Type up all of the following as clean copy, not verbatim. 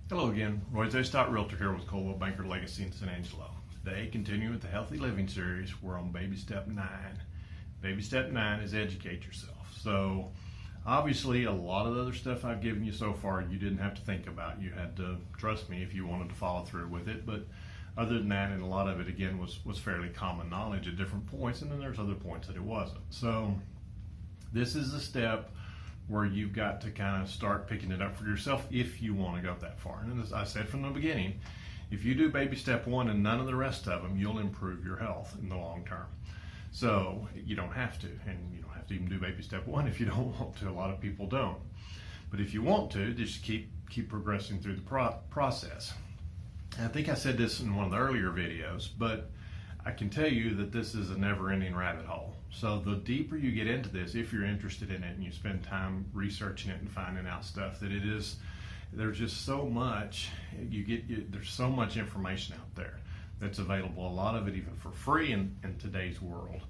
Hello again, RoyZesch.REALTOR here with Coldwell Banker Legacy in San Angelo. Today, continuing with the Healthy Living series, we're on baby step 9. Baby step 9 is educate yourself. So obviously a lot of the other stuff I've given you so far you didn't have to think about. You had to trust me if you wanted to follow through with it. But other than that, and a lot of it again was fairly common knowledge at different points, and then there's other points that it wasn't. So this is a step where you've got to kind of start picking it up for yourself if you want to go that far. And as I said from the beginning, if you do baby step 1 and none of the rest of them, you'll improve your health in the long term. So you don't have to, and you don't have to even do baby step 1 if you don't want to. A lot of people don't. But if you want to, just keep progressing through the process. And I think I said this in one of the earlier videos, but I can tell you that this is a never-ending rabbit hole. So the deeper you get into this, if you're interested in it and you spend time researching it and finding out stuff, that there's just so much, there's so much information out there that's available. A lot of it even for free in today's world.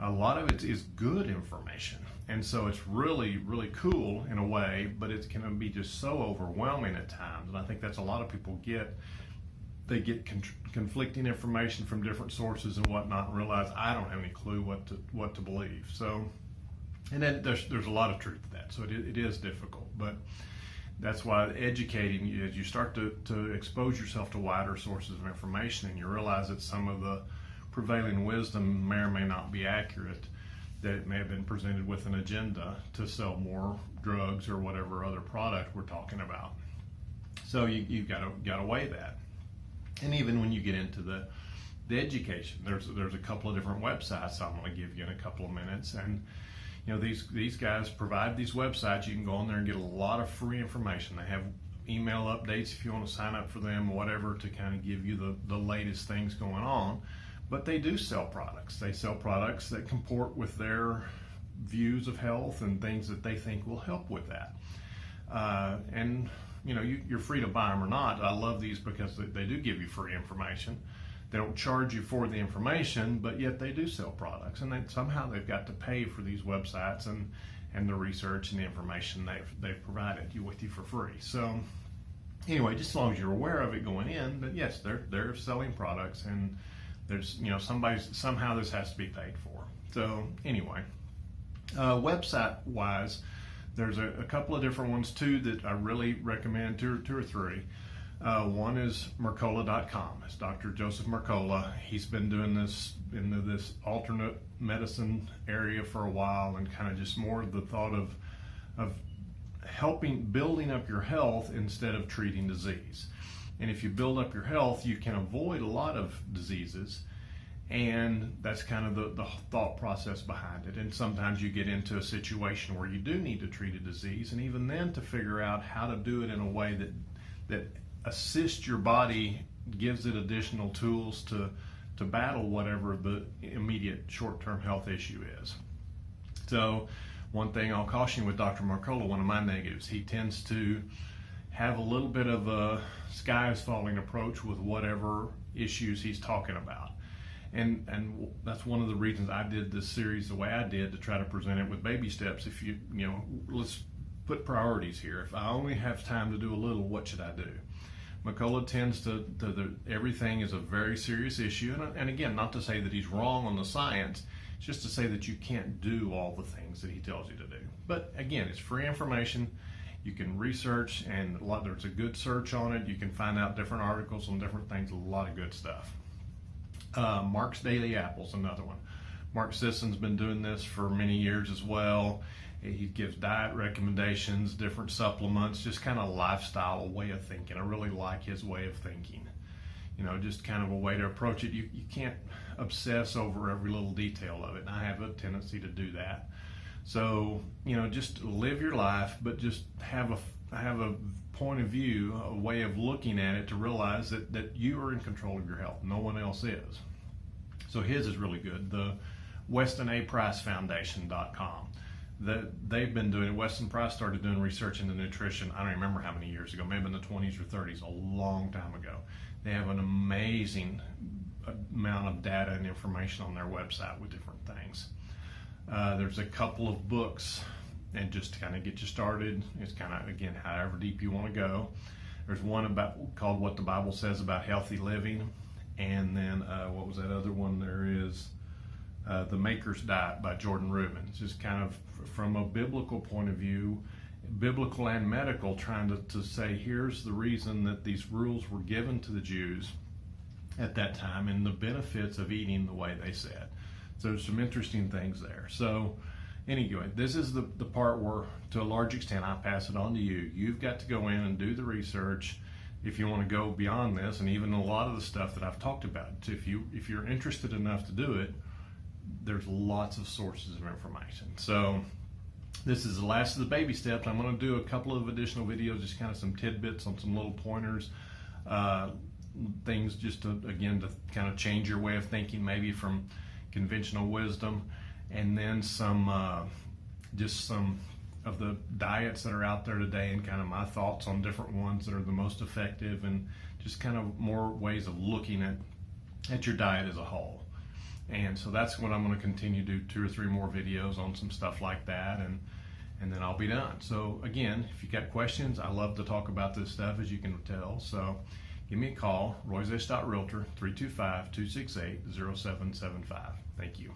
A lot of it is good information. And so it's really, really cool in a way, but it can be just so overwhelming at times. And I think that's a lot of people they get conflicting information from different sources and whatnot, and realize I don't have any clue what to believe. So, and then there's a lot of truth to that. So it is difficult, but that's why educating you, as you start to expose yourself to wider sources of information, and you realize that some of the prevailing wisdom may or may not be accurate, that it may have been presented with an agenda to sell more drugs or whatever other product we're talking about. So you've got to weigh that. And even when you get into the education, there's a couple of different websites I'm going to give you in a couple of minutes. And you know, these guys provide these websites. You can go on there and get a lot of free information. They have email updates if you want to sign up for them, whatever, to kind of give you the latest things going on. But they do sell products. They sell products that comport with their views of health and things that they think will help with that. And you know, you're free to buy them or not. I love these because they do give you free information. They don't charge you for the information, but yet they do sell products, and somehow they've got to pay for these websites and the research and the information they've provided you with for free. So anyway, just as long as you're aware of it going in, but yes, they're selling products, and there's, you know, somehow this has to be paid for. So anyway, website wise, there's a couple of different ones too that I really recommend, two or three. One is Mercola.com. It's Dr. Joseph Mercola. He's been doing this in this alternate medicine area for a while, and kind of just more of the thought of building up your health instead of treating disease. And if you build up your health, you can avoid a lot of diseases. And that's kind of the thought process behind it. And sometimes you get into a situation where you do need to treat a disease, and even then to figure out how to do it in a way that assists your body, gives it additional tools to battle whatever the immediate short-term health issue is. So one thing I'll caution you with Dr. Mercola, one of my negatives, he tends to have a little bit of a sky is falling approach with whatever issues he's talking about. And that's one of the reasons I did this series the way I did, to try to present it with baby steps. If you know, let's put priorities here. If I only have time to do a little, what should I do? Mercola tends to everything is a very serious issue. And again, not to say that he's wrong on the science, it's just to say that you can't do all the things that he tells you to do. But again, it's free information. You can research, and there's a good search on it. You can find out different articles on different things, a lot of good stuff. Mark's Daily Apple's another one. Mark Sisson's been doing this for many years as well. He gives diet recommendations, different supplements, just kind of lifestyle, a way of thinking. I really like his way of thinking. You know, just kind of a way to approach it. You can't obsess over every little detail of it, and I have a tendency to do that. So, you know, just live your life, but just have a point of view, a way of looking at it, to realize that you are in control of your health. No one else is. So his is really good. The WestonAPriceFoundation.com. They've been doing it. Weston Price started doing research into nutrition, I don't remember how many years ago, maybe in the 20s or 30s, a long time ago. They have an amazing amount of data and information on their website with different things. There's a couple of books, and just to kind of get you started, it's kind of, again, however deep you want to go. There's one called What the Bible Says About Healthy Living, and then what was that other one? There is The Maker's Diet by Jordan Rubin. It's just kind of from a biblical point of view, biblical and medical, trying to say here's the reason that these rules were given to the Jews at that time and the benefits of eating the way they said. So there's some interesting things there. So anyway, this is the part where, to a large extent, I pass it on to you. You've got to go in and do the research if you want to go beyond this, and even a lot of the stuff that I've talked about. If you're interested enough to do it, there's lots of sources of information. So this is the last of the baby steps. I'm going to do a couple of additional videos, just kind of some tidbits on some little pointers, things just to kind of change your way of thinking, maybe from conventional wisdom, and then some of the diets that are out there today, and kind of my thoughts on different ones that are the most effective, and just kind of more ways of looking at your diet as a whole. And so that's what I'm going to continue to do, 2 or 3 more videos on some stuff like that, and then I'll be done. So again, if you got questions, I love to talk about this stuff, as you can tell. So give me a call, RoyZesch.REALTOR, 325-268-0775. Thank you.